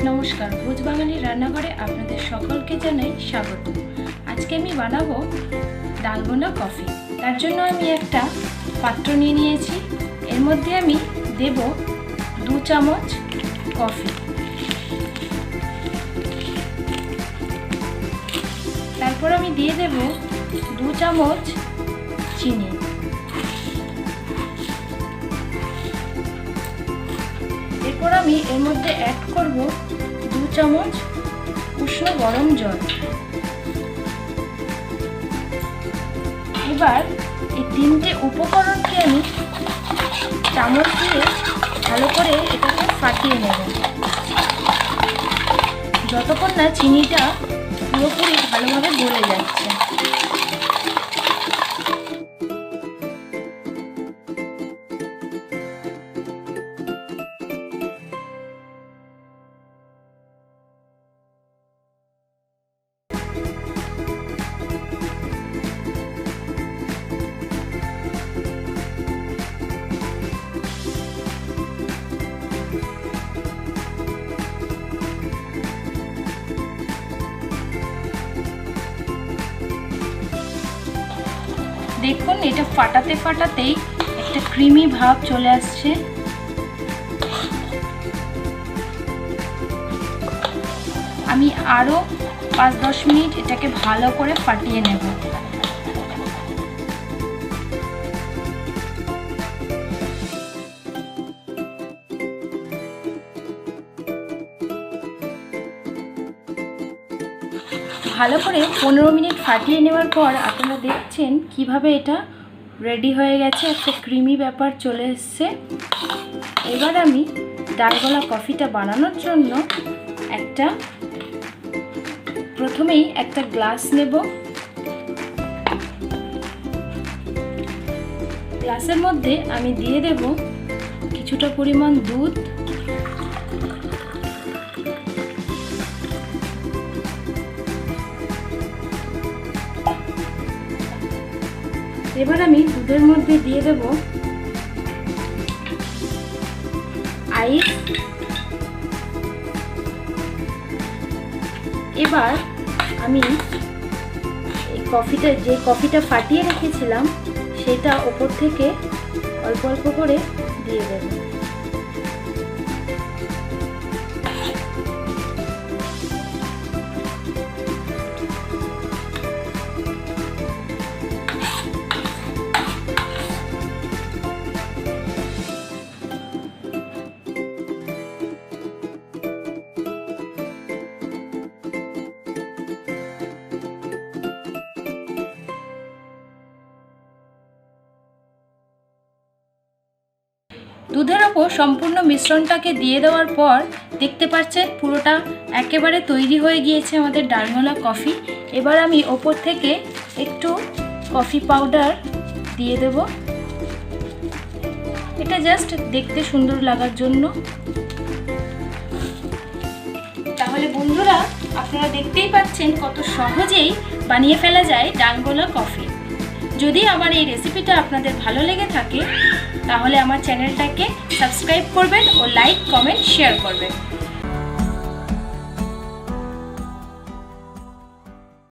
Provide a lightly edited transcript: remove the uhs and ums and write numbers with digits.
नमस्कार भोज बांगाली रान्नाघरे आपनादेर सकलके जानाई स्वागत। आज के आमी बानाबो डालगोना कफि। तार जोन्नो आमी एकटा पात्र निये नियेछि। एर मध्ये आमी देब 2 चामच कफि, तारपर आमी दिये देब 2 चामच चीनी, एरपर आमी एर मध्य ऐड करब 2 चामच उष्ण गरम जल। एबार এই তিনটে উপকরণকে আমি চামচ দিয়ে ভালো করে এটাকে ফাটিয়ে নেব যতক্ষণ না চিনিটা পুরোপুরি ভালোভাবে গলে যাচ্ছে। দেখুন এটা ফাটাতে ফাটাতেই একটা ক্রিমি ভাব চলে আসছে। আমি আরো 5-10 মিনিট এটাকে ভালো করে ফাটিয়ে নেব। ভালো করে 15 মিনিট ফাটিয়ে নেওয়ার পর আপনারা দেখছেন কিভাবে এটা রেডি হয়ে গেছে, একটা ক্রিমি ব্যাপার চলে এসেছে। এবার আমি ডালগোনা কফিটা বানানোর জন্য প্রথমেই একটা গ্লাস নেব। গ্লাসের মধ্যে আমি দিয়ে দেব কিছুটা পরিমাণ দুধ, এবার আমি দুধের মধ্যে দিয়ে দেব আইস। এবার আমি এই কফিটা ফাটিয়ে রেখেছিলাম সেটা উপর থেকে অল্প অল্প করে দিয়ে দেব। দুধের ওপর সম্পূর্ণ মিশ্রণটাকে দিয়ে দেওয়ার পর দেখতে পাচ্ছেন পুরোটা একেবারে তৈরি হয়ে গিয়েছে আমাদের ডালগোনা কফি। এবার আমি ওপর থেকে একটু কফি পাউডার দিয়ে দেব, এটা জাস্ট দেখতে সুন্দর লাগার জন্য। তাহলে বন্ধুরা আপনারা দেখতেই পাচ্ছেন কত সহজেই বানিয়ে ফেলা যায় ডালগোনা কফি। যদি আমার এই রেসিপিটা আপনাদের ভালো লেগে থাকে তাহলে আমার চ্যানেলটাকে সাবস্ক্রাইব করবেন ও লাইক, কমেন্ট, শেয়ার করবেন।